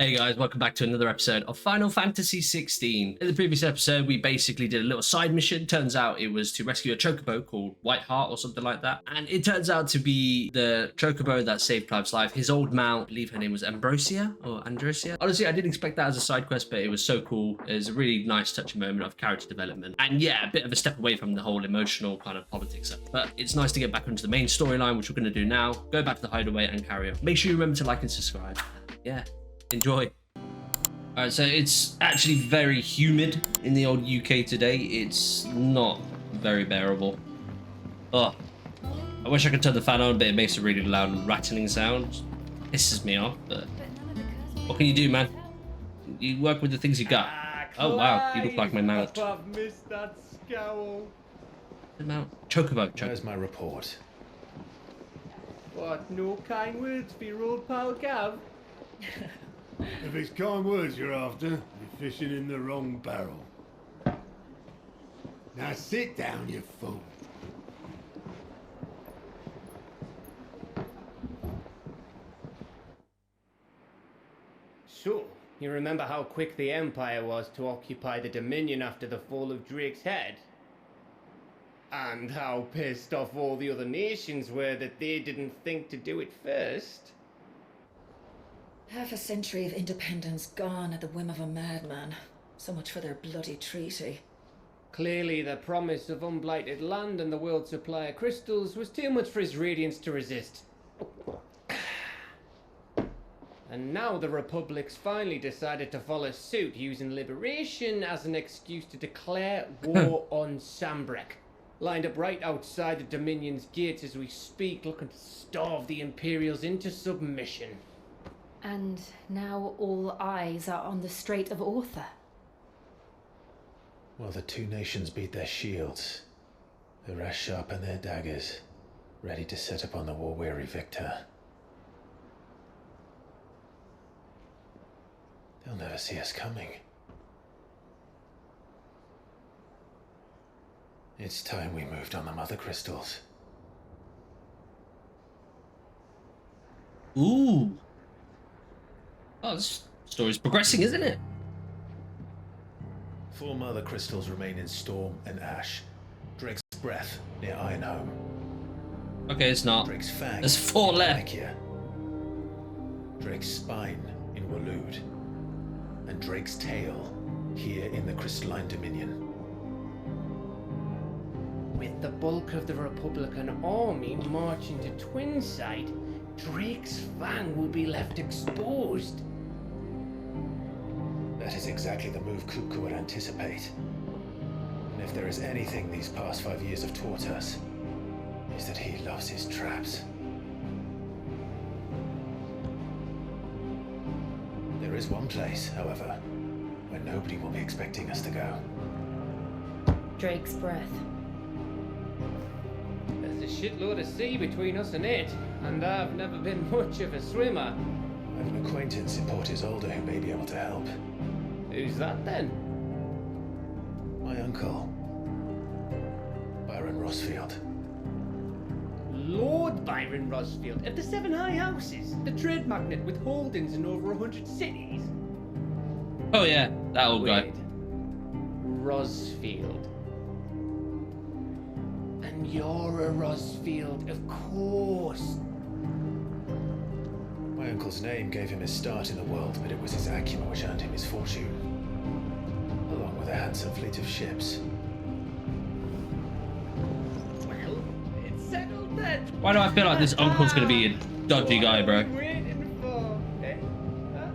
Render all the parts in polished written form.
Hey guys, welcome back to another episode of Final Fantasy XVI. In the previous episode, we basically did a little side mission. Turns out it was to rescue a chocobo called White Heart or something like that. And it turns out to be the chocobo that saved Clive's life. His old mount, I believe her name was Ambrosia or Androsia. Honestly, I didn't expect that as a side quest, but it was so cool. It was a really nice touching moment of character development. And yeah, a bit of a step away from the whole emotional kind of politics stuff. But it's nice to get back into the main storyline, which we're going to do now. Go back to the hideaway and carry on. Make sure you remember to like and subscribe. Yeah. Enjoy. Alright, so it's actually very humid in the old UK today. It's not very bearable. Oh, I wish I could turn the fan on, but it makes a really loud rattling sound. Pisses me off, but what can you do, man? You work with the things you got. Oh wow, you look like my mount. I've missed that scowl. The mount. Chocobo. Where's my report? What, no kind words for your old pal Gav? If it's kind words you're after, you're fishing in the wrong barrel. Now sit down, you fool. So, you remember how quick the Empire was to occupy the Dominion after the fall of Drake's head? And how pissed off all the other nations were that they didn't think to do it first? Half a century of independence gone at the whim of a madman. So much for their bloody treaty. Clearly the promise of unblighted land and the world's supply of crystals was too much for his radiance to resist. And now the Republic's finally decided to follow suit, using liberation as an excuse to declare war on Sambrek. Lined up right outside the Dominion's gates as we speak, looking to starve the Imperials into submission. And now all eyes are on the Strait of Author. Well, the two nations beat their shields. The rest sharpen their daggers, ready to set upon the war-weary victor. They'll never see us coming. It's time we moved on the Mothercrystals. Ooh. Oh, this story's progressing, isn't it? 4 Mothercrystals remain in Storm and Ash. Drake's Breath near Ironhome. Okay, it's not. Drake's Fang There's 4 in left. Valisthea. Drake's Spine in Waloed. And Drake's Tail here in the Crystalline Dominion. With the bulk of the Republican army marching to Twinside, Drake's Fang will be left exposed. That is exactly the move Kupka would anticipate. And if there is anything these past 5 years have taught us, is that he loves his traps. There is one place, however, where nobody will be expecting us to go. Drake's Breath. There's a shitload of sea between us and it, and I've never been much of a swimmer. I have an acquaintance in Port Isolde who may be able to help. Who's that then? My uncle, Byron Rosfield. Lord Byron Rosfield of the 7 High Houses, the trade magnate with holdings in over 100 cities. Oh yeah, that old guy. Wait. Rosfield. And you're a Rosfield, of course. My uncle's name gave him his start in the world, but it was his acumen which earned him his fortune, along with a handsome fleet of ships. Well, it's settled then. Why do I feel like this uncle's gonna be a dodgy guy, bro? What are you waiting for, eh? Huh?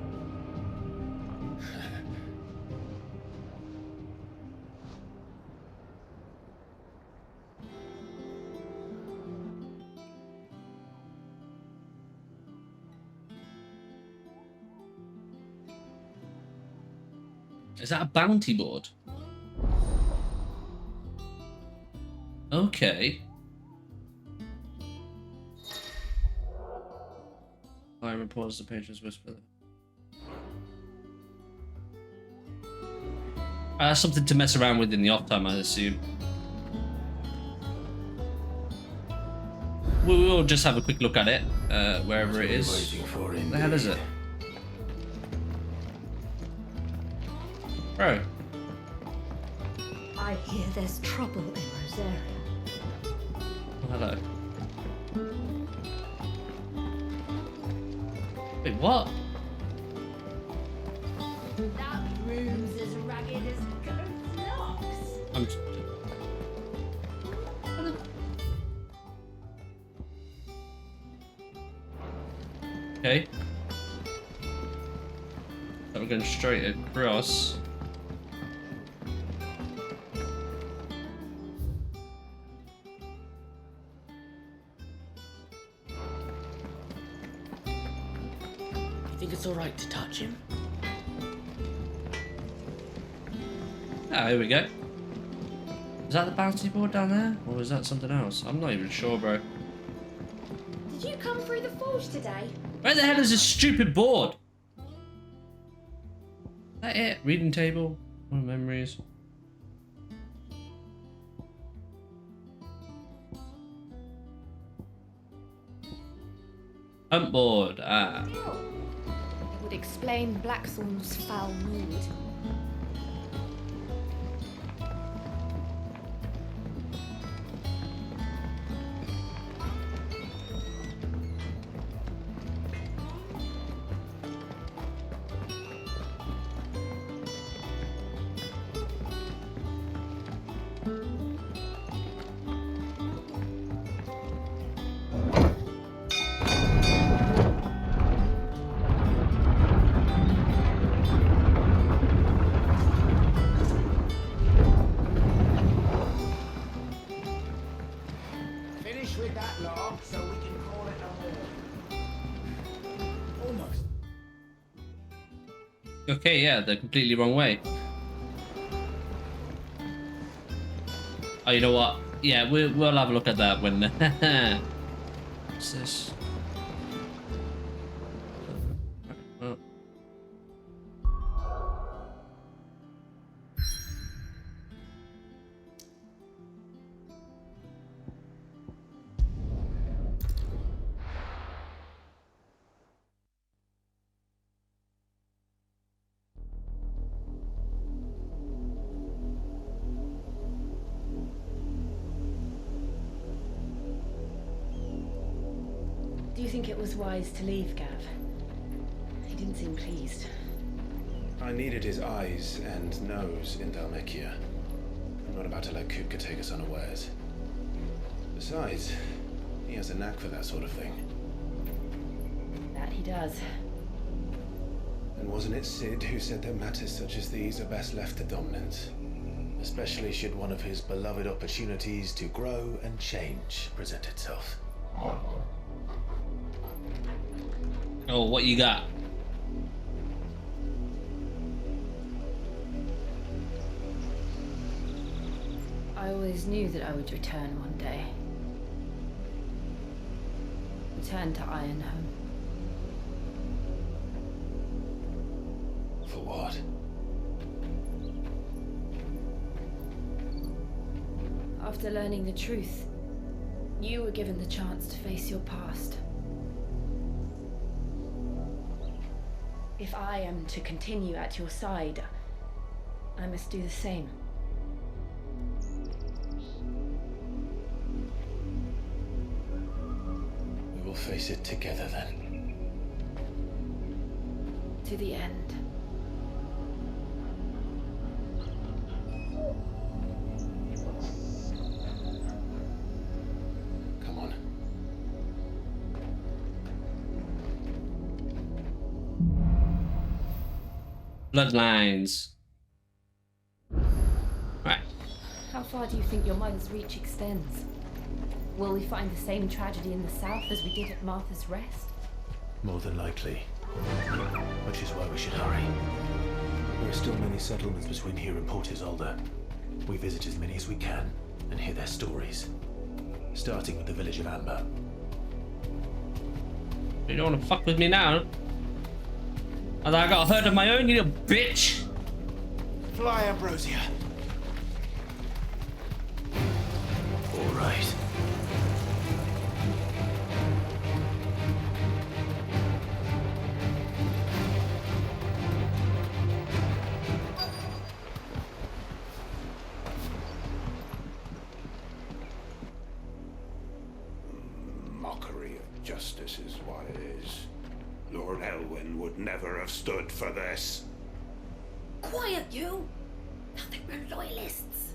Is that a bounty board? Okay. I reports the patrons whisper. Something to mess around with in the off time, I assume. We'll just have a quick look at it, wherever it is. Waiting for him. What the hell is it? Bro. I hear there's trouble in Rosaria. Oh, hello. Wait, what? That room's as ragged as goat's locks. I'm... Okay. So we're going straight across. Think it's alright to touch him? Ah, here we go. Is that the bouncy board down there? Or is that something else? I'm not even sure, bro. Did you come through the forge today? Where the hell is this stupid board? Is that it? Reading table? One of memories. Hunt board. Ah. It would explain Blackthorn's foul mood. With that log so we can call it a wall. Almost. Okay, yeah, they're completely wrong way. Oh, you know what? Yeah, we'll have a look at that when... What's this? Oh. Do you think it was wise to leave, Gav? He didn't seem pleased. I needed his eyes and nose in Dhalmekia. I'm not about to let Kupka take us unawares. Besides, he has a knack for that sort of thing. That he does. And wasn't it Sid who said that matters such as these are best left to dominance? Especially should one of his beloved opportunities to grow and change present itself. Oh, what you got? I always knew that I would return one day. Return to Ironhome. For what? After learning the truth, you were given the chance to face your past. If I am to continue at your side, I must do the same. We will face it together then. To the end. Come on. Bloodlines. Right. How far do you think your mother's reach extends? Will we find the same tragedy in the south as we did at Martha's Rest? More than likely. Which is why we should hurry. There are still many settlements between here and Port Isolde. We visit as many as we can and hear their stories. Starting with the village of Amber. You don't want to fuck with me now? I got a herd of my own, you little bitch! Fly, Ambrosia! All right. Elwyn would never have stood for this. Quiet, you! Now they were loyalists.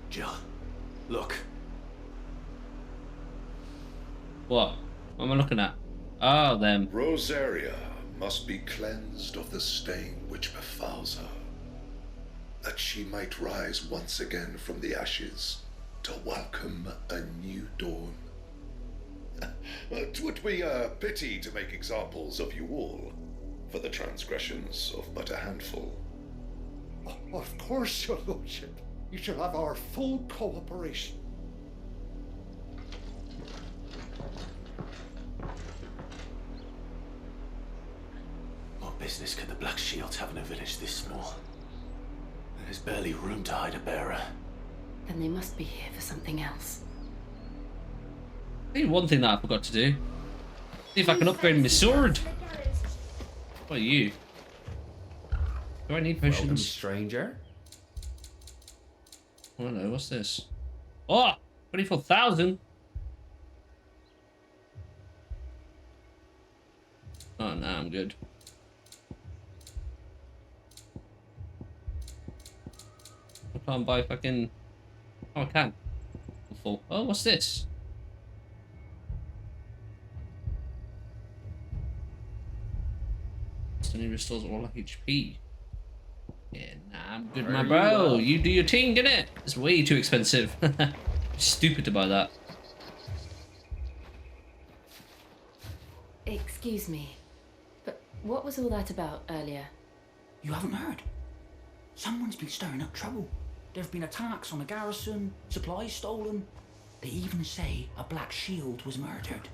Jill, look. What? What am I looking at? Oh, them. Rosaria must be cleansed of the stain which befouls her, that she might rise once again from the ashes to welcome a new dawn. It would be a pity to make examples of you all for the transgressions of but a handful. Of course, your lordship. You shall have our full cooperation. What business could the Black Shields have in a village this small? There's barely room to hide a bearer. Then they must be here for something else. I think one thing that I forgot to do. See if I can upgrade my sword. What are you? Do I need potions? Welcome, stranger. I don't know, what's this? Oh! 24,000! Oh, no, I'm good. I can't buy fucking... Oh, I can. Full. Oh, what's this? Instantly restores all HP. Yeah, nah, I'm good, my bro. You do your thing, innit? It's way too expensive. Stupid to buy that. Excuse me, but what was all that about earlier? You haven't heard? Someone's been stirring up trouble. There have been attacks on the garrison, supplies stolen. They even say a Black Shield was murdered.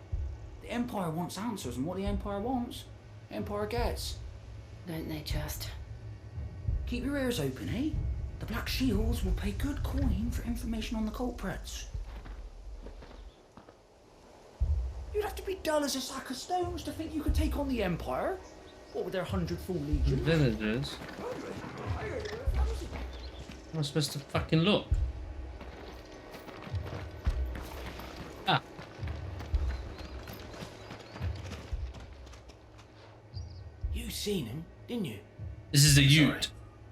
The Empire wants answers, and what the Empire wants, Empire gets. Don't they just? Keep your ears open, eh? The Black Shields will pay good coin for information on the culprits. You'd have to be dull as a sack of stones to think you could take on the Empire. What with their 100 full legions? Villagers. Am I supposed to fucking look? Ah. You seen him, didn't you? This is a Ute.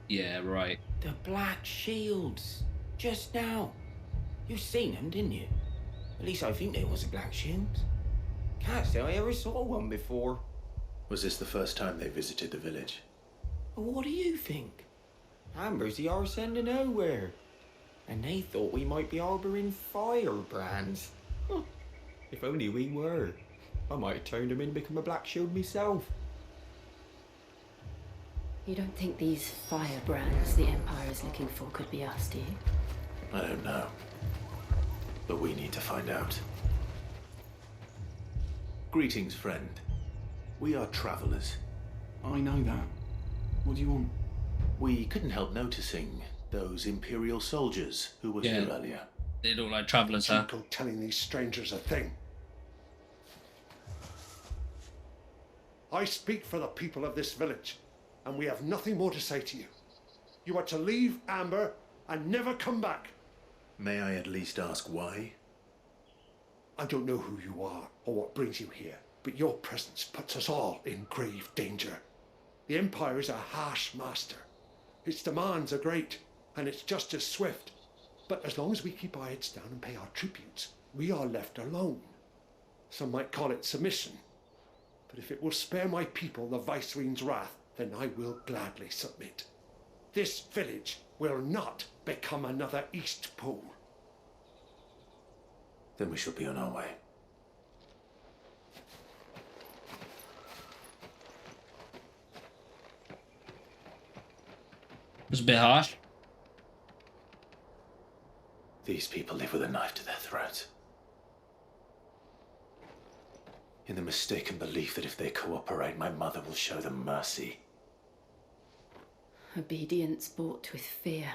Yeah, right. The Black Shields. Just now. You seen them, didn't you? At least I think there was a Black Shield. Can't say I ever saw one before. Was this the first time they visited the village? What do you think? Amber's the arse end of nowhere. And they thought we might be harbouring firebrands. Huh. If only we were. I might have turned them in and become a Black Shield myself. You don't think these firebrands the Empire is looking for could be us, do you? I don't know. But we need to find out. Greetings, friend. We are travelers. I know that. What do you want? We couldn't help noticing those Imperial soldiers who were here earlier. They look like travelers, huh? Don't go telling these strangers a thing. I speak for the people of this village, and we have nothing more to say to you. You are to leave Amber and never come back. May I at least ask why? I don't know who you are or what brings you here, but your presence puts us all in grave danger. The Empire is a harsh master. Its demands are great, and its justice swift. But as long as we keep our heads down and pay our tributes, we are left alone. Some might call it submission. But if it will spare my people the Viceroy's wrath, then I will gladly submit. This village will not become another East Pole. Then we shall be on our way. It's a bit harsh. These people live with a knife to their throat. In the mistaken belief that if they cooperate, my mother will show them mercy. Obedience bought with fear.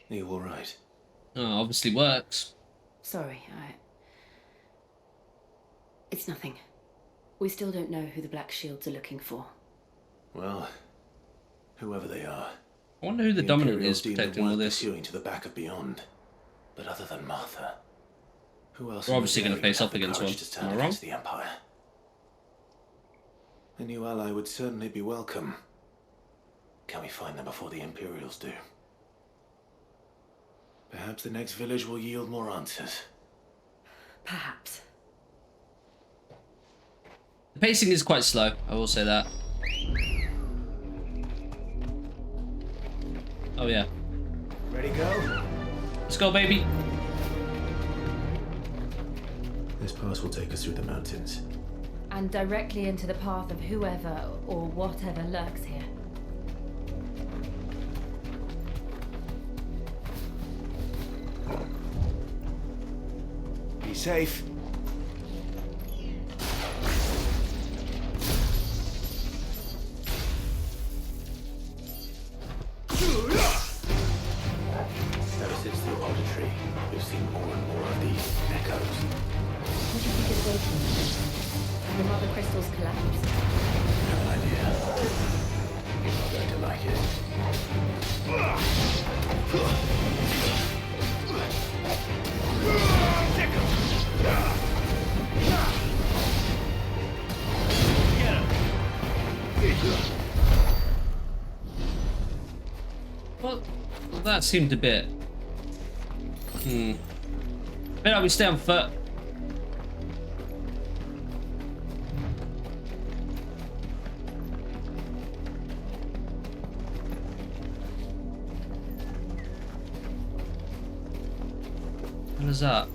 Are you all right? Oh, obviously works. Sorry, It's nothing. We still don't know who the Black Shields are looking for. Well, whoever they are. I wonder who the dominant is Imperials protecting all this. pursuing to the back of beyond. But other than Martha, who else? We're obviously going to face up against one. To stand Am I wrong? against the Empire? A new ally would certainly be welcome. Can we find them before the Imperials do? Perhaps the next village will yield more answers. Perhaps. The pacing is quite slow, I will say that. Oh yeah. Ready, go? Let's go, baby. This pass will take us through the mountains. And directly into the path of whoever or whatever lurks here. Be safe. Ever since the auditory, we've seen more and more of these echoes. What do you think is Eikon? The Mothercrystals collapse? I have an idea. You're not going to like Well, that seemed a bit... Better like we stay on foot. What is that?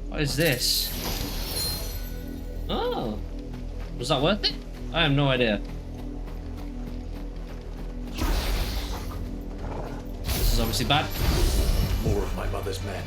What is this? Oh, was that worth it? I have no idea. This is obviously bad. more of my mother's men.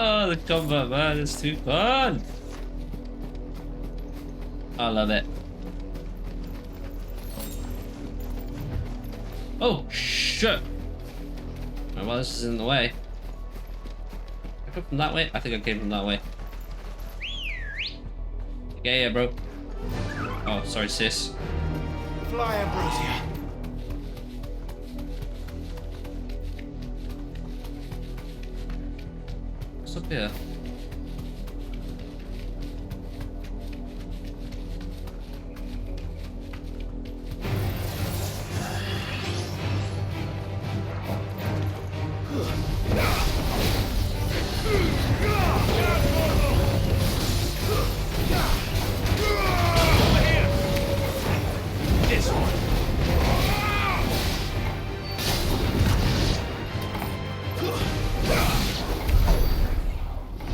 Oh, the combat, man, it's too fun. I love it. Oh, shit. Oh, well, this is in the way. I come from that way? I think I came from that way. Yeah, bro. Oh, sorry, sis. Fly, Ambrosia. What's up here?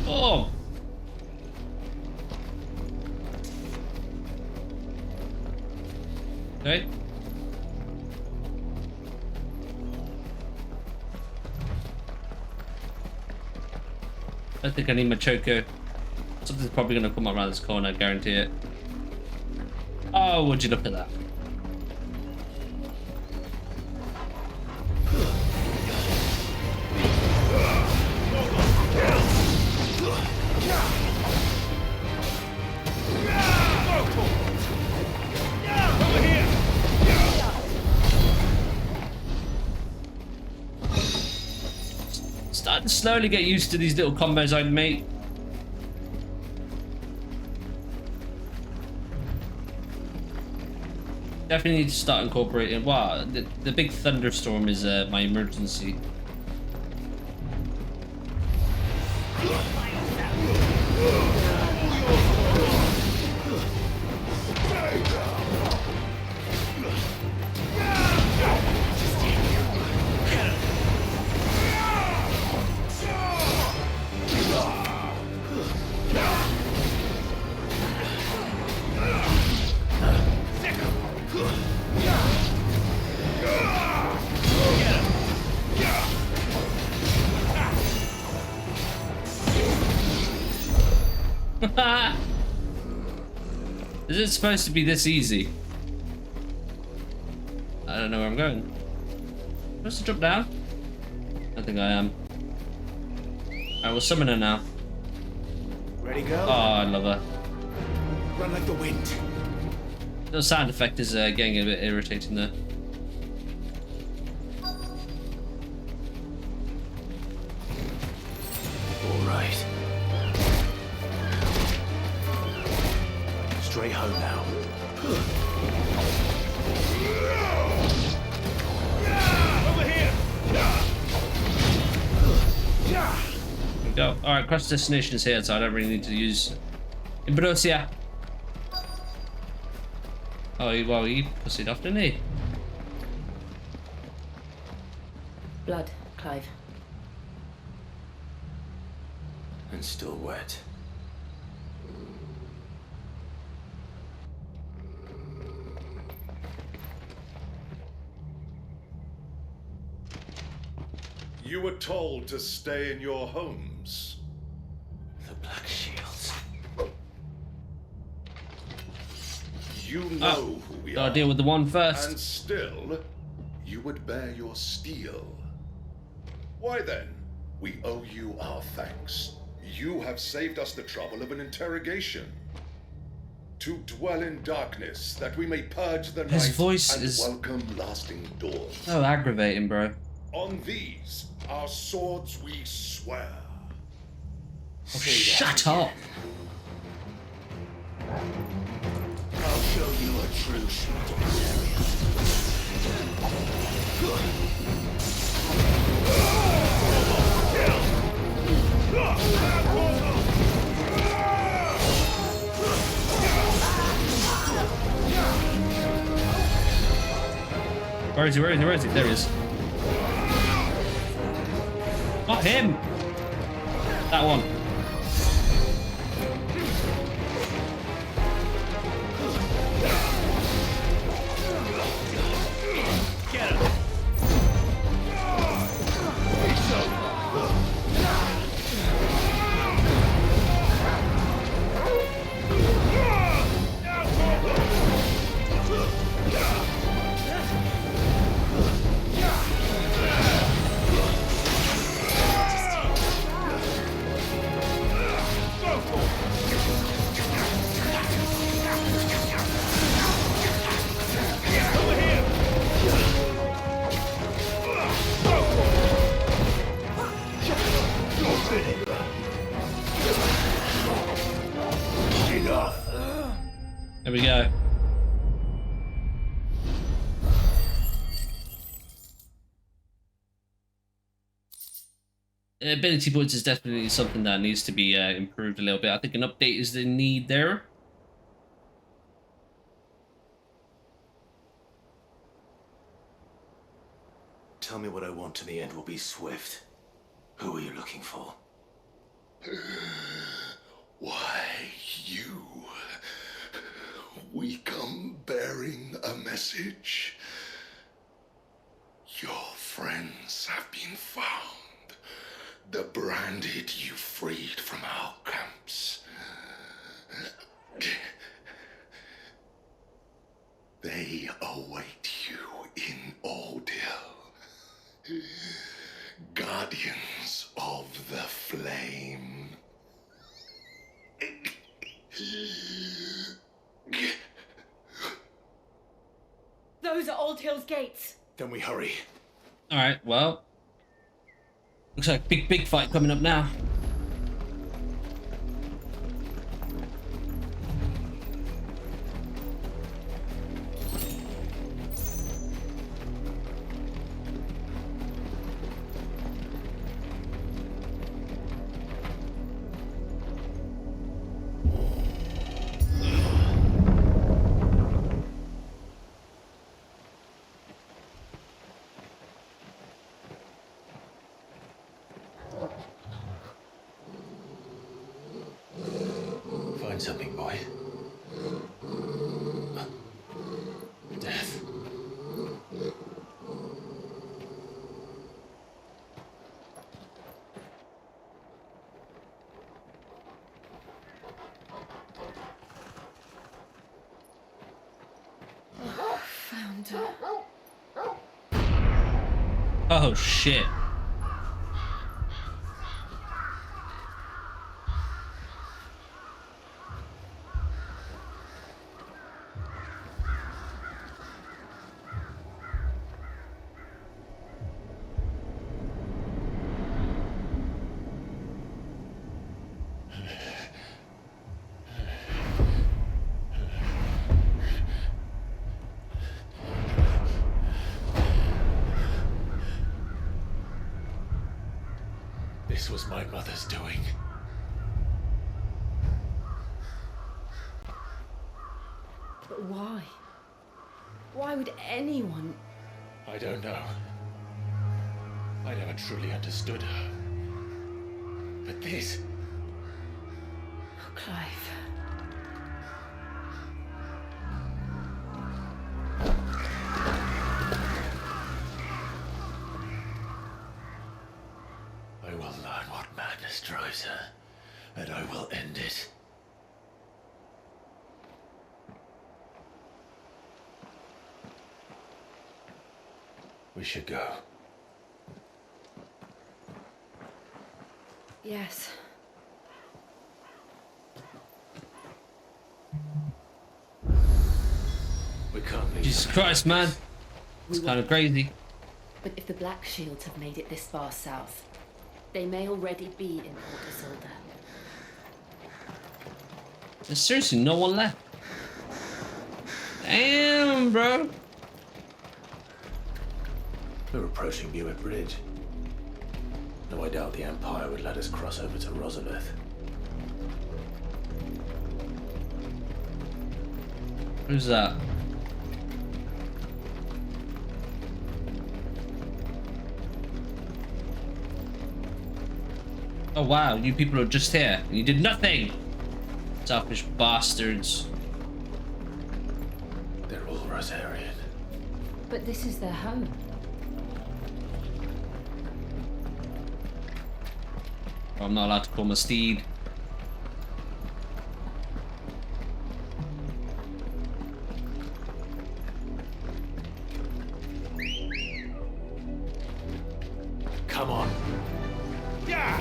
Oh! Okay. I think I need my choco. Something's probably gonna come around this corner, I guarantee it. Oh, would you look at that? Starting to slowly get used to these little combos I'd make. Definitely need to start incorporating. Wow, the big thunderstorm is my emergency. Is it supposed to be this easy? I don't know where I'm going. Am I supposed to drop down? I think I am. Alright, we'll summon her now. Ready, go? Oh, I love her. Run like the wind. The sound effect is getting a bit irritating there. All right. Straight home now. Over here! There we go. Alright, cross destination is here, so I don't really need to use Valisthea. Oh, well, he pussied off, didn't he? Blood, Clive. And still wet. You were told to stay in your homes. The Black Shields. You know who we Gotta are. deal with the one first. And still, you would bear your steel. Why then, we owe you our thanks. You have saved us the trouble of an interrogation. To dwell in darkness, that we may purge the His night voice and is welcome lasting dawn. so aggravating, bro. On these, our swords we swear. Oh, shut up. I'll show you a true shooting area. Where is he? Where is he? Where is he? There he is. Not him! That one. Get him! There we go. Ability points is definitely something that needs to be improved a little bit. I think an update is the need there. Tell me what I want and the end will be swift. Who are you looking for? Why, you. We come bearing a message. Your friends have been found. The branded you freed from our camps. They await you in Ordeal. Guardians of the Flame. Those are Old Hill's gates. Then we hurry. Alright, well. Looks like a big fight coming up now. something, boy. Death. Found her. Oh shit. This was my mother's doing. But why? Why would anyone? I don't know. I never truly understood her. But this... Oh, Clive. I will learn what madness drives her, and I will end it. We should go. Yes. We can't leave. Jesus Christ, man. It's kind of crazy. But if the Black Shields have made it this far south, they may already be in Port Isolde. There's seriously no one left. Damn, bro. We're approaching Buick Bridge. Though I doubt the Empire would let us cross over to Rosalith. Who's that? Oh wow, you people are just here. You did nothing! Selfish bastards. They're all Rosarian. But this is their home. I'm not allowed to call my steed. Come on. Yeah!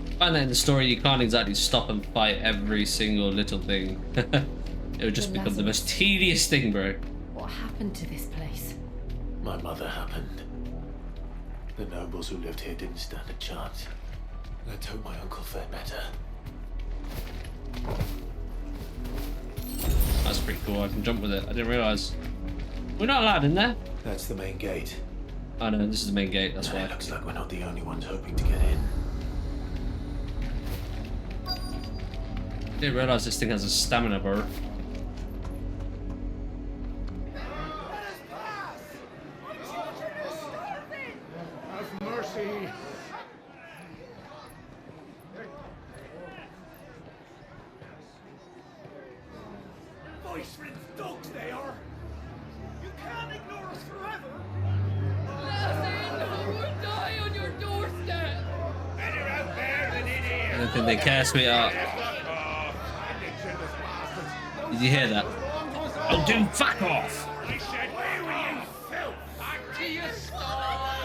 I find that in the story you can't exactly stop and fight every single little thing. It would just become the most tedious thing, bro. What happened to this place? My mother happened. The nobles who lived here didn't stand a chance. Let's hope my uncle fared better. That's pretty cool. I can jump with it. I didn't realise. We're not allowed in there. That's the main gate. Oh no, this is the main gate. That's why. It looks like we're not the only ones hoping to get in. I didn't realise this thing has a stamina bar. Have mercy. Voice-riddled dogs they are. You can't ignore us forever. We'll die on your doorstep. Better out there than in here. I don't think they care, sweetheart. Did you hear that? Oh, dude, fuck off! I said, where were you, filth? Back to your stall.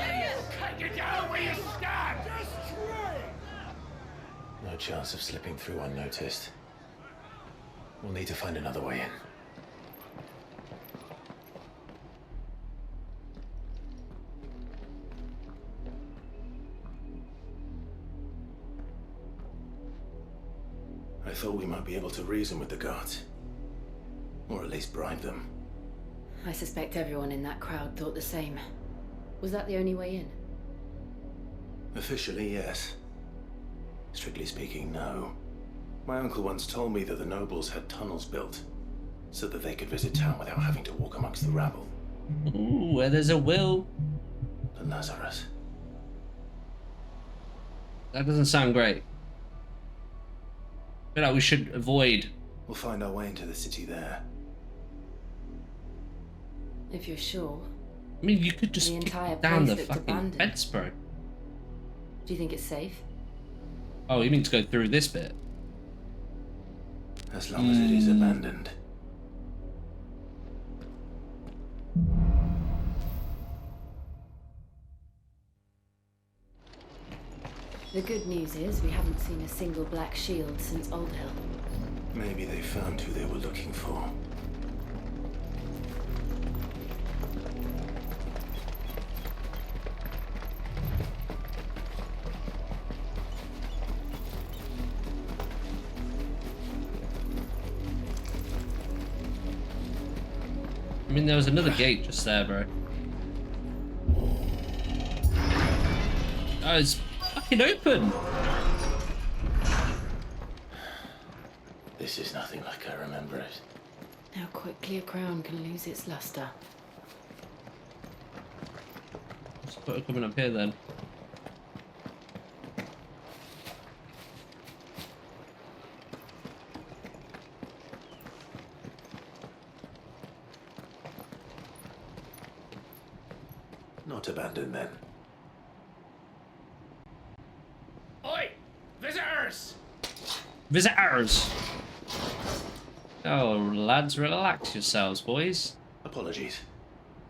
Cut you down where you stand. Destroy. No chance of slipping through unnoticed. We'll need to find another way in. I thought we might be able to reason with the guards. Or at least bribe them. I suspect everyone in that crowd thought the same. Was that the only way in? Officially, yes. Strictly speaking, no. My uncle once told me that the nobles had tunnels built. so that they could visit town without having to walk amongst the rabble. Ooh, where there's a will. The Lazarus. That doesn't sound great. I feel like we should avoid. We'll find our way into the city there. If you're sure. I mean, you could just The kick entire down the place looked fucking abandoned. fence, bro. Do you think it's safe? Oh, you mean to go through this bit? As long as it is abandoned. The good news is we haven't seen a single black shield since Old Hill. Maybe they found who they were looking for. I mean, there was another gate just there, bro. Oh, it's fucking open. This is nothing like I remember it. How quickly a crown can lose its luster. Let's put it coming up here then. Not abandoned then. Oi! Visitors! Visitors! Oh, lads, relax yourselves, boys. Apologies.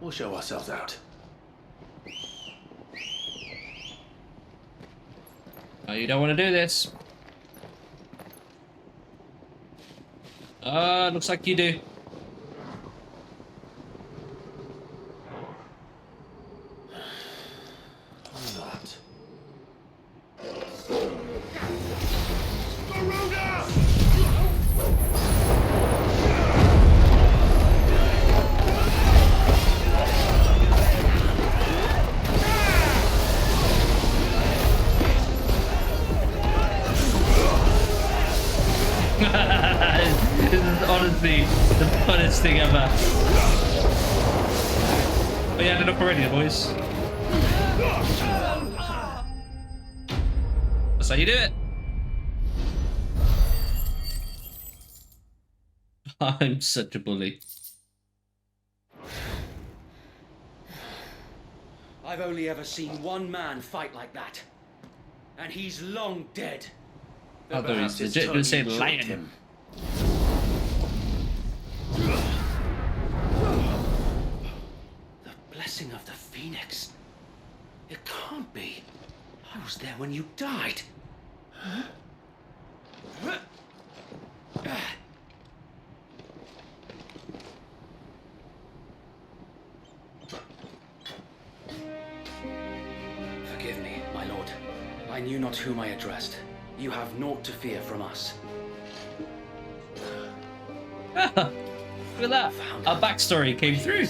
We'll show ourselves out. Oh, you don't want to do this. Looks like you do. Not. This is honestly the funnest thing ever. Oh, you had enough already, boys. That's how you do it. I'm such a bully. I've only ever seen one man fight like that. And he's long dead. I thought he was legit going to say lion. Him. The blessing of the Phoenix. It can't be. I was there when you died. Forgive me, my lord. I knew not whom I addressed. You have naught to fear from us. Look at that. Our backstory came through.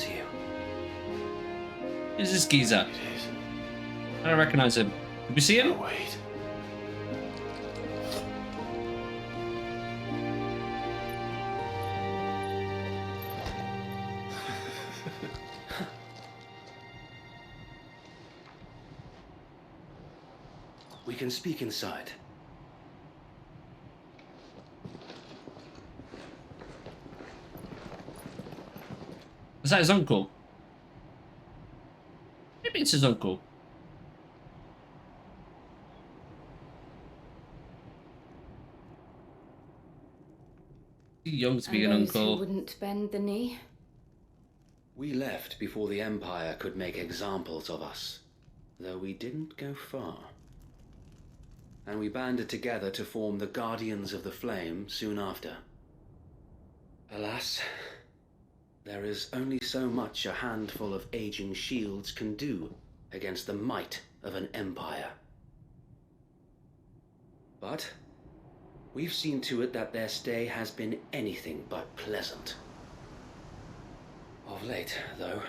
Who's this geezer? It is. I don't recognize him. Did we see him? Oh, wait. We can speak inside. Is that his uncle? Maybe it's his uncle. Too young to be an And those who uncle. wouldn't bend the knee? We left before the Empire could make examples of us, though we didn't go far. And we banded together to form the Guardians of the Flame soon after. Alas, there is only so much a handful of aging shields can do against the might of an empire. But we've seen to it that their stay has been anything but pleasant. Of late, though,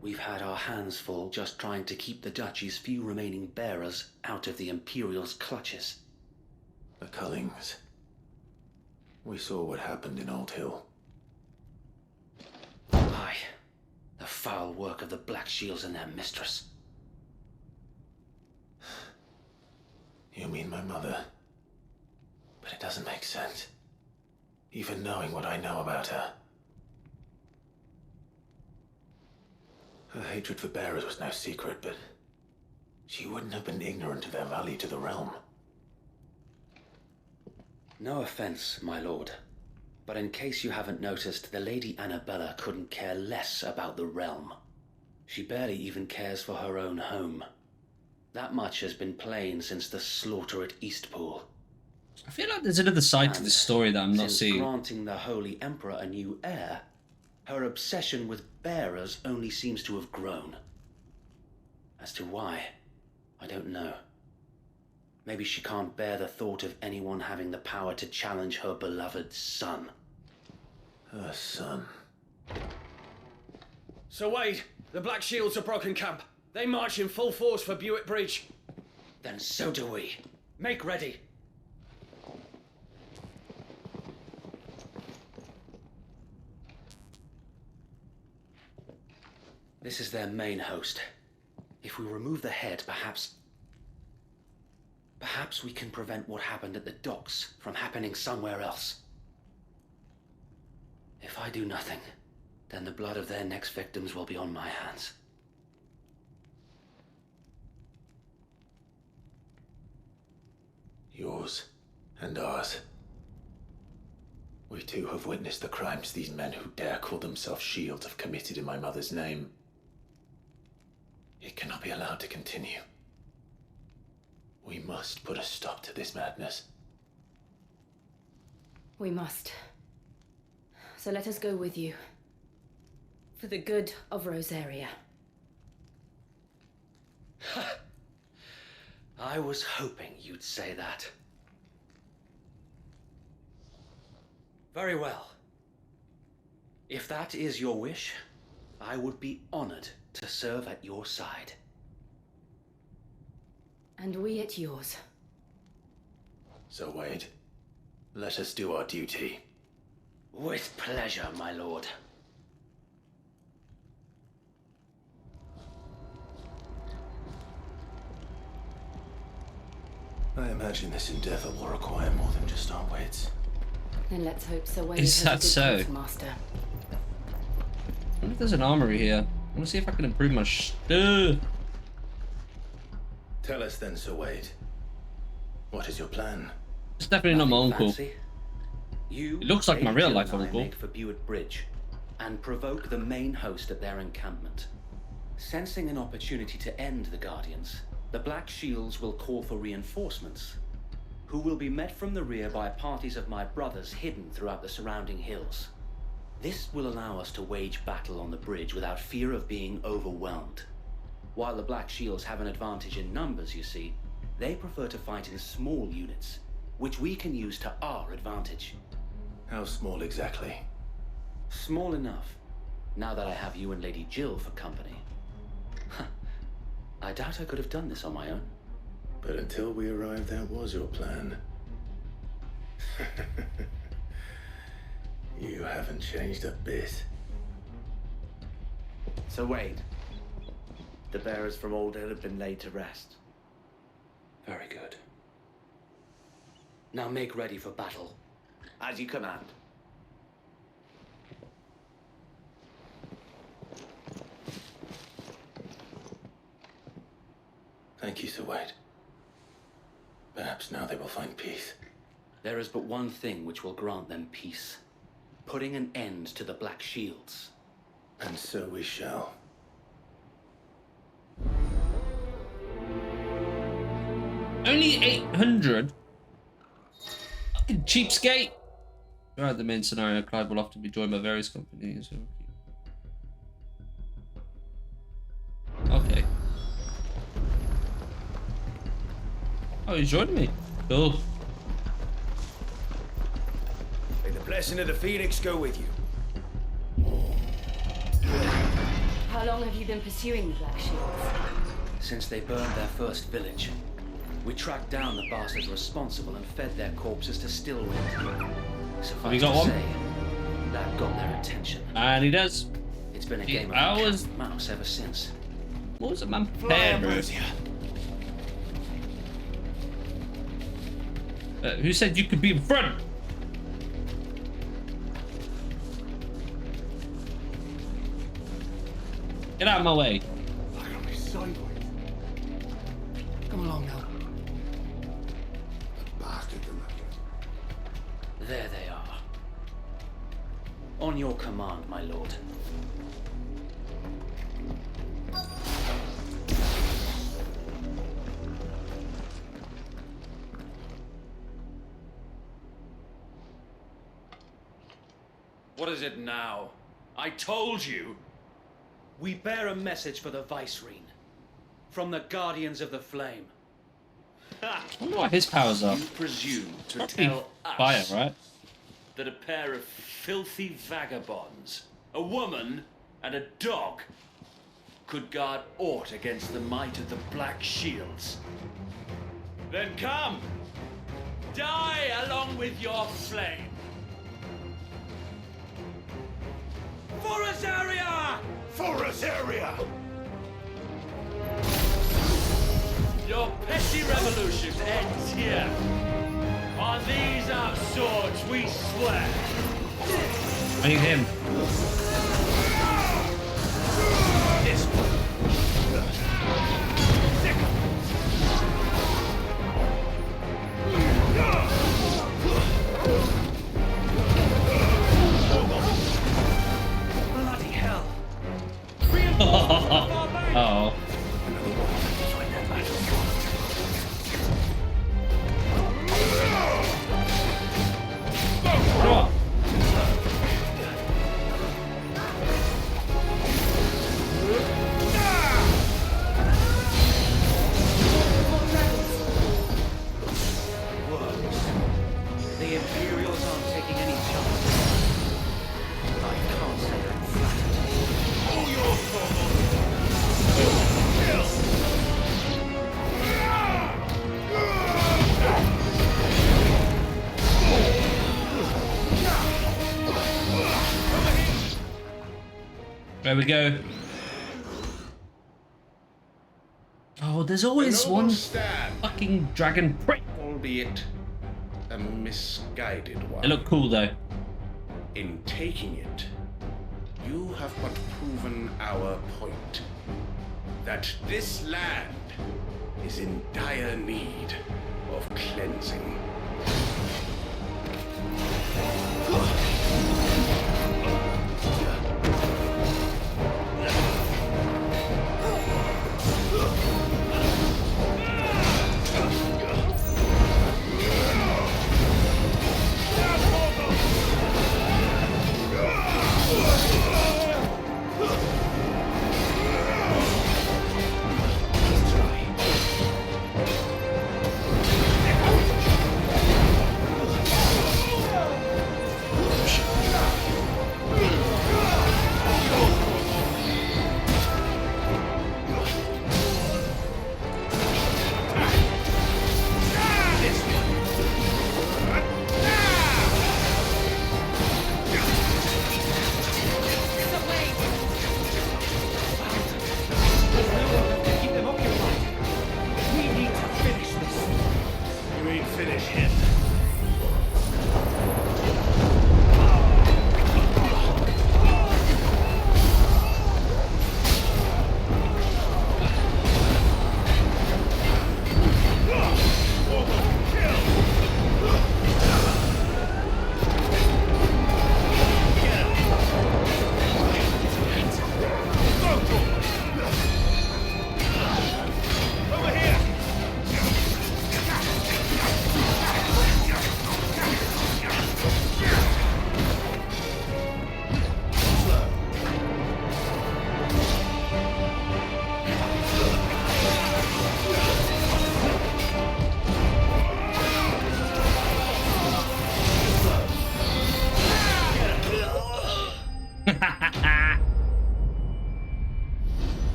we've had our hands full just trying to keep the Duchy's few remaining bearers out of the Imperial's clutches. The Cullings. We saw what happened in Old Hill. The foul work of the Black Shields and their mistress. You mean my mother? But it doesn't make sense. Even knowing what I know about her. Her hatred for bearers was no secret, but she wouldn't have been ignorant of their value to the realm. No offense, my lord, but in case you haven't noticed, the Lady Annabella couldn't care less about the realm. She barely even cares for her own home. That much has been plain since the slaughter at Eastpool. I feel like there's another side to this story that I'm not Since seeing. granting the Holy Emperor a new heir, her obsession with bearers only seems to have grown. As to why, I don't know. Maybe she can't bear the thought of anyone having the power to challenge her beloved son. Her son. Sir Wade, the Black Shields have broken camp. They march in full force for Buick Bridge. Then so do we. Make ready. This is their main host. If we remove the head, perhaps we can prevent what happened at the docks from happening somewhere else. If I do nothing, then the blood of their next victims will be on my hands. Yours and ours. We too have witnessed the crimes these men who dare call themselves shields have committed in my mother's name. It cannot be allowed to continue. We must put a stop to this madness. We must. So let us go with you. For the good of Rosaria. I was hoping you'd say that. Very well. If that is your wish, I would be honored to serve at your side. And we at yours. So Wade, let us do our duty. With pleasure, my lord. I imagine this endeavor will require more than just our wits. Then let's hope Sir Wade Is has that a good so? quartermaster. I wonder if there's an armory here. I want to see if I can improve my Tell us then, Sir Wade. What is your plan? It's definitely not my uncle. Fancy? You, It looks like my Lady real Jill life and I uncle. make for Buick Bridge and provoke the main host at their encampment. Sensing an opportunity to end the Guardians, the Black Shields will call for reinforcements, who will be met from the rear by parties of my brothers hidden throughout the surrounding hills. This will allow us to wage battle on the bridge without fear of being overwhelmed. While the Black Shields have an advantage in numbers, you see, they prefer to fight in small units, which we can use to our advantage. How small exactly? Small enough, now that I have you and Lady Jill for company. I doubt I could have done this on my own. But until we arrived, that was your plan. You haven't changed a bit. Sir Wade, the bearers from Oldhill have been laid to rest. Very good. Now make ready for battle. As you command. Thank you, Sir Wade. Perhaps now they will find peace. There is but one thing which will grant them peace. Putting an end to the Black Shields. And so we shall. Only 800? Fucking cheapskate! Throughout the main scenario, Clive will often be joined by various companies. Okay. Oh, he's joining me. Cool. May the blessing of the Phoenix go with you. How long have you been pursuing the Black Shields? Since they burned their first village, we tracked down the bastards responsible and fed their corpses to Stillwind. Have you Suffice got to one? say, that got their attention. And he does. It's been a Gee, game of I cat was- and mouse ever since. What was a man Fly, prepared, bro? Ambrosia. Who said you could be in front? Get out of my way. I gotta be sideways. Come along now. Bastard. There they are. On your command, my lord. What is it now? I told you! We bear a message for the Vicereine. From the Guardians of the Flame. I wonder what his powers are. You presume to Probably tell us fire, right? that a pair of filthy vagabonds, a woman and a dog, could guard aught against the might of the Black Shields. Then come! Die along with your flame! For Azaria! For Azaria! Your petty revolution ends here. On these our swords we swear. I need him. This Bloody hell! Oh. Come on. The Imperials aren't taking any chances. I can't say I'm flattered. all your fault. There we go. Oh, there's always A noble one stand, fucking dragon prick. albeit a misguided one. They look cool though. In taking it, you have but proven our point. That this land is in dire need of cleansing.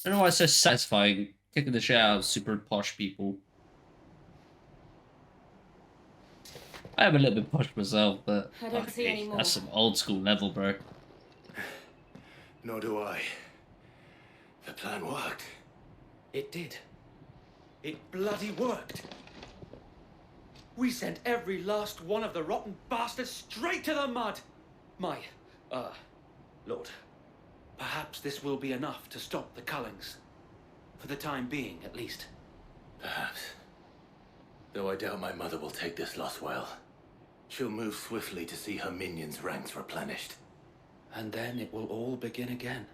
I don't know why it's so satisfying kicking the shit out of super posh people. I am a little bit pushed myself, but I don't see any more. that's some old school level, bro. Nor do I. The plan worked. It did. It bloody worked. We sent every last one of the rotten bastards straight to the mud. My, Lord, perhaps this will be enough to stop the Cullings. For the time being, at least. Perhaps. Though I doubt my mother will take this loss well. She'll move swiftly to see her minions' ranks replenished. And then it will all begin again.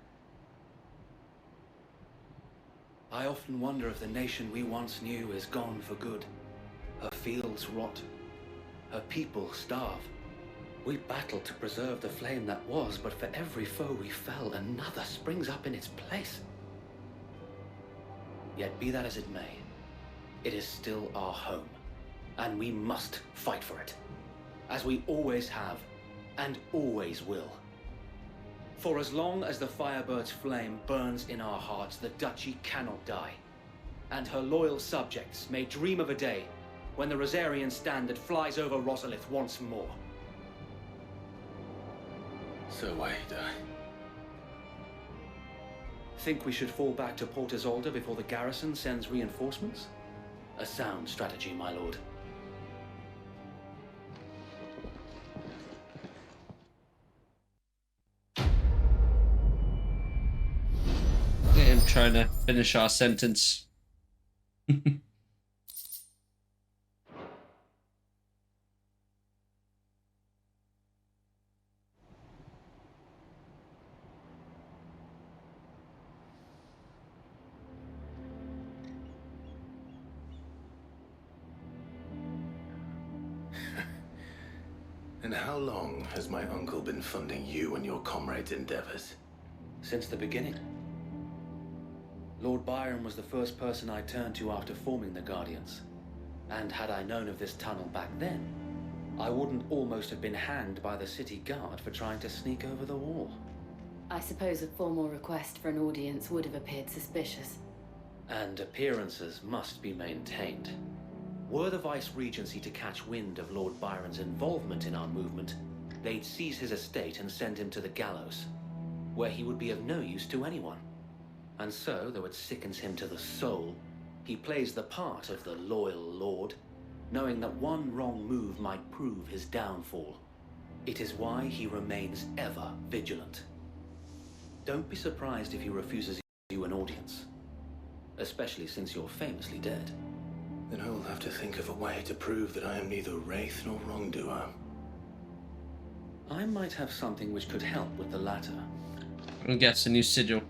I often wonder if the nation we once knew is gone for good. Her fields rot. Her people starve. We battled to preserve the flame that was, but for every foe we fell, another springs up in its place. Yet be that as it may, it is still our home, and we must fight for it, as we always have, and always will. For as long as the Firebird's flame burns in our hearts, the Duchy cannot die, and her loyal subjects may dream of a day when the Rosarian standard flies over Rosalith once more. So wait, Think we should fall back to Port Isolde before the garrison sends reinforcements? A sound strategy, my lord. Look at him trying to finish our sentence. And how long has my uncle been funding you and your comrades' endeavors? Since the beginning. Lord Byron was the first person I turned to after forming the Guardians. And had I known of this tunnel back then, I wouldn't almost have been hanged by the city guard for trying to sneak over the wall. I suppose a formal request for an audience would have appeared suspicious. And appearances must be maintained. Were the Vice-Regency to catch wind of Lord Byron's involvement in our movement, they'd seize his estate and send him to the gallows, where he would be of no use to anyone. And so, though it sickens him to the soul, he plays the part of the loyal lord, knowing that one wrong move might prove his downfall. It is why he remains ever vigilant. Don't be surprised if he refuses you an audience, especially since you're famously dead. Then I will have to think of a way to prove that I am neither wraith nor wrongdoer. I might have something which could help with the latter. I'm gonna guess a new sigil.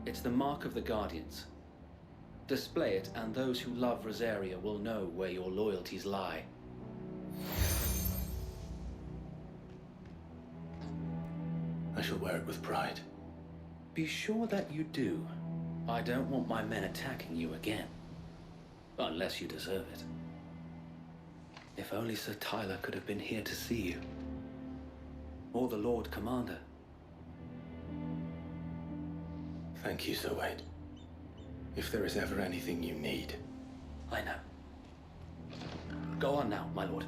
It's the mark of the Guardians. Display it, and those who love Rosaria will know where your loyalties lie. I shall wear it with pride. Be sure that you do. I don't want my men attacking you again. Unless you deserve it. If only Sir Tyler could have been here to see you. Or the Lord Commander. Thank you, Sir Wade. If there is ever anything you need. I know. Go on now, my lord.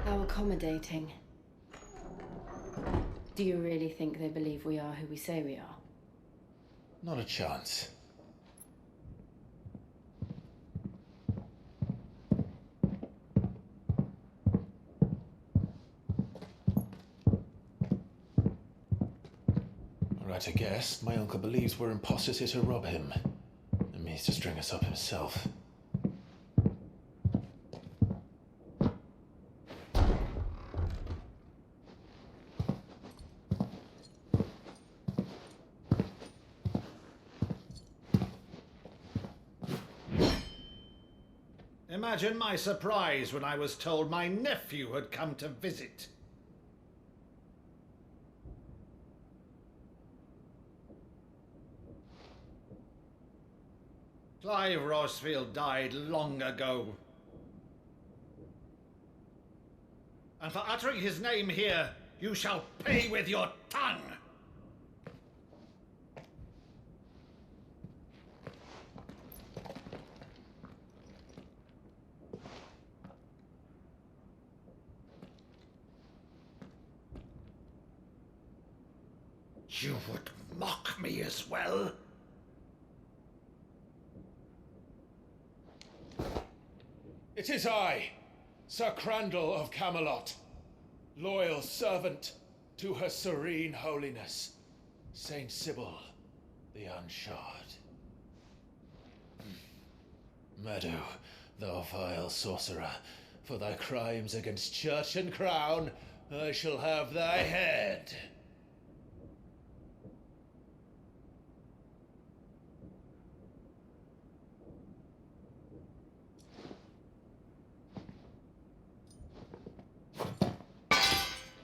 How accommodating. Do you really think they believe we are who we say we are? Not a chance. Right, I guess. My uncle believes we're imposters here to rob him. And means to string us up himself. Imagine my surprise when I was told my nephew had come to visit. Clive Rosfield died long ago. And for uttering his name here, you shall pay with your tongue! You would mock me as well? It is I, Sir Crandall of Camelot, loyal servant to Her Serene Holiness, Saint Sybil the Unshod. Meadow, thou vile sorcerer, for thy crimes against church and crown, I shall have thy head.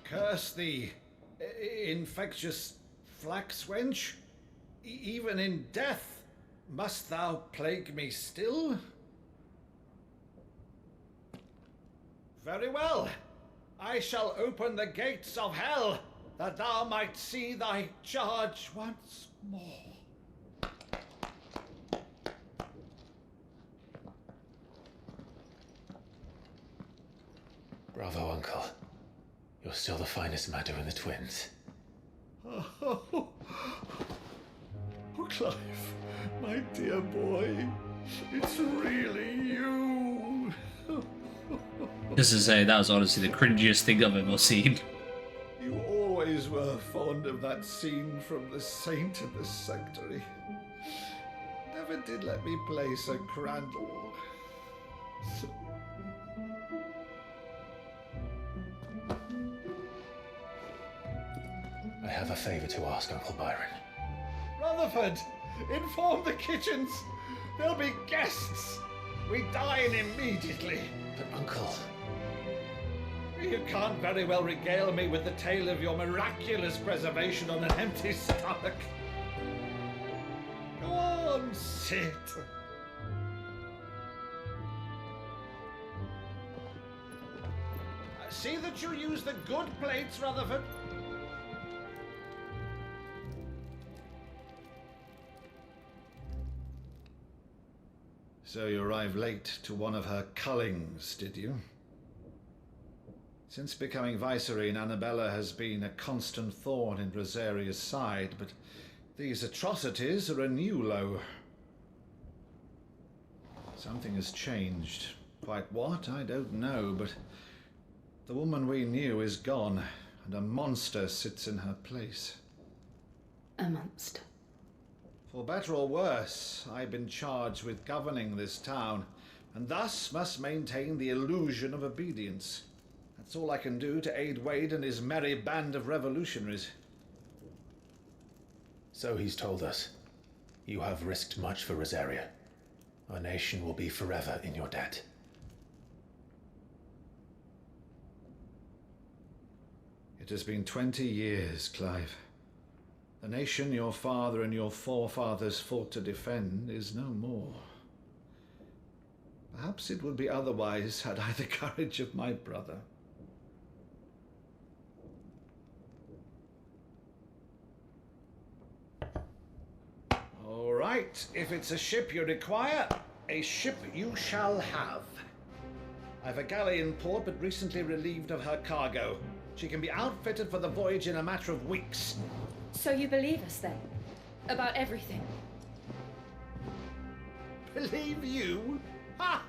Curse thee, infectious flax wench. Even in death, must thou plague me still? Very well. I shall open the gates of hell, that thou might see thy charge once more. Bravo, Uncle. You're still the finest Meadow in the twins. Oh, Clive, my dear boy, it's really you. Just to say, that was honestly the cringiest thing I've ever seen. You always were fond of that scene from The Saint and the Sanctuary. Never did let me play Sir Crandall. I have a favor to ask, Uncle Byron. Rutherford, inform the kitchens. There'll be guests. We dine immediately. But, Uncle... You can't very well regale me with the tale of your miraculous preservation on an empty stomach. Go on, sit. See that you use the good plates, Rutherford. So you arrived late to one of her cullings, did you? Since becoming Vicereine, Annabella has been a constant thorn in Rosaria's side, but these atrocities are a new low. Something has changed. Quite what, I don't know, but the woman we knew is gone, and a monster sits in her place. A monster. For better or worse, I've been charged with governing this town, and thus must maintain the illusion of obedience. That's all I can do to aid Wade and his merry band of revolutionaries. So he's told us. You have risked much for Rosaria. Our nation will be forever in your debt. It has been 20 years, Clive. The nation your father and your forefathers fought to defend is no more. Perhaps it would be otherwise had I the courage of my brother. All right, if it's a ship you require, a ship you shall have. I've a galley in port, but recently relieved of her cargo. She can be outfitted for the voyage in a matter of weeks. So you believe us then? About everything? Believe you? Ha!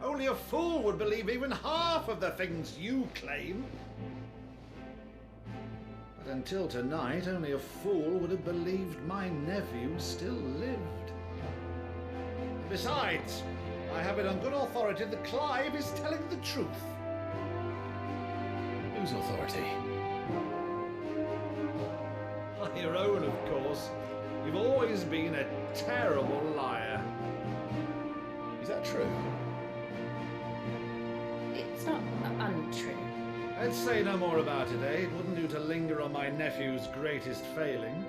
Only a fool would believe even half of the things you claim. But until tonight, only a fool would have believed my nephew still lived. Besides, I have it on good authority that Clive is telling the truth. Whose authority? Your own, of course. You've always been a terrible liar. Is that true? It's not untrue. Let's say no more about it, eh? It wouldn't do to linger on my nephew's greatest failing.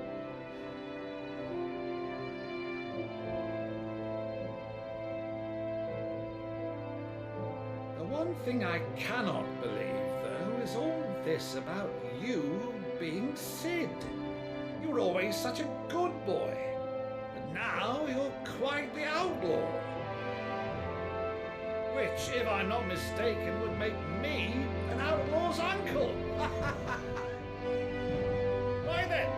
one thing I cannot believe, though, is all this about you being Sid. You were always such a good boy, but now you're quite the outlaw. Which, if I'm not mistaken, would make me an outlaw's uncle. Why then,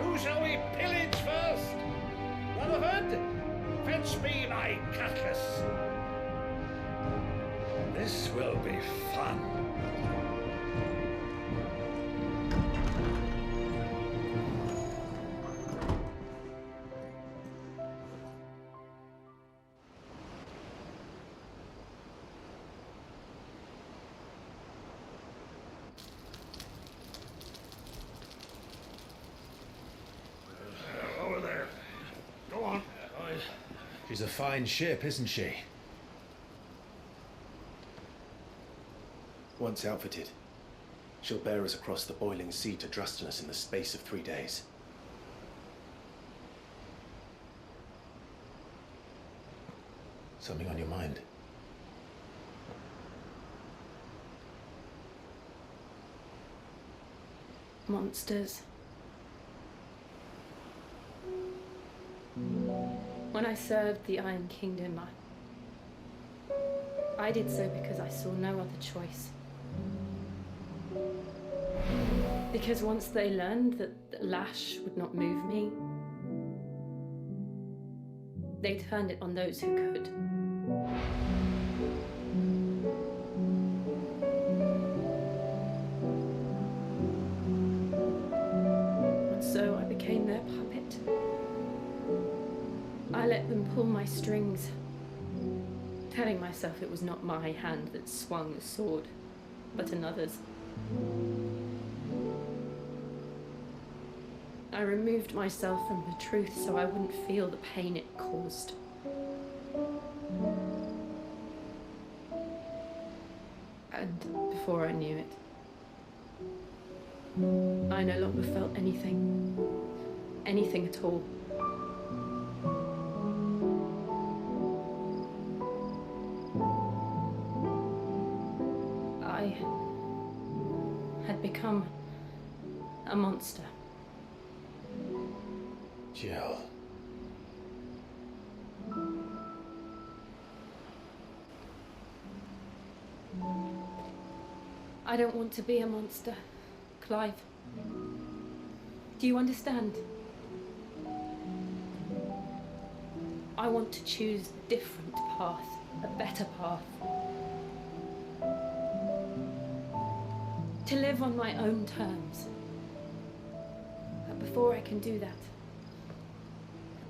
who shall we pillage first? Rutherford, fetch me my cutlass. This will be fun. Over there. Go on. She's a fine ship, isn't she? Once outfitted, she'll bear us across the boiling sea to Drustinus in the space of 3 days. Something on your mind? Monsters. When I served the Iron Kingdom, I did so because I saw no other choice. Because once they learned that the lash would not move me, they turned it on those who could. And so I became their puppet. I let them pull my strings, telling myself it was not my hand that swung the sword, but another's. I removed myself from the truth so I wouldn't feel the pain it caused. And before I knew it, I no longer felt anything at all. I had become a monster. Jill. I don't want to be a monster, Clive. Do you understand? I want to choose a different path, a better path. To live on my own terms. But before I can do that,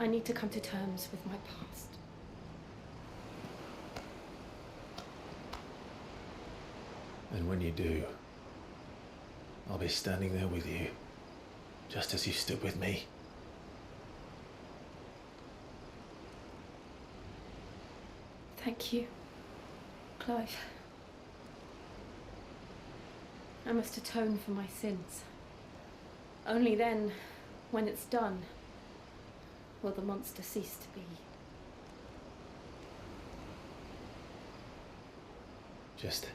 I need to come to terms with my past. And when you do, I'll be standing there with you, just as you stood with me. Thank you, Clive. I must atone for my sins. Only then, when it's done, will the monster cease to be. Just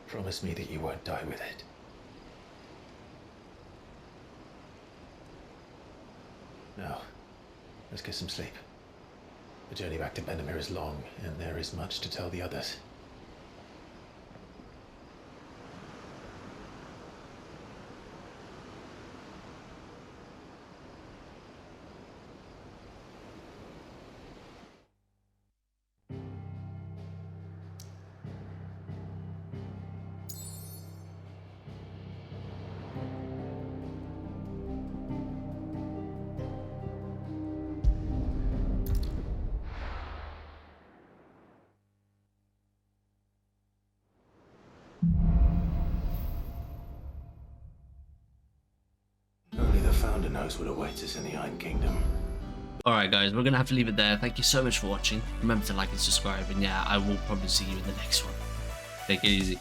promise me that you won't die with it. Now, let's get some sleep. The journey back to Benamir is long, and there is much to tell the others. Only the Founder knows what awaits us in the Iron Kingdom. Alright guys, we're going to have to leave it there. Thank you so much for watching. Remember to like and subscribe, and yeah, I will probably see you in the next one. Take it easy.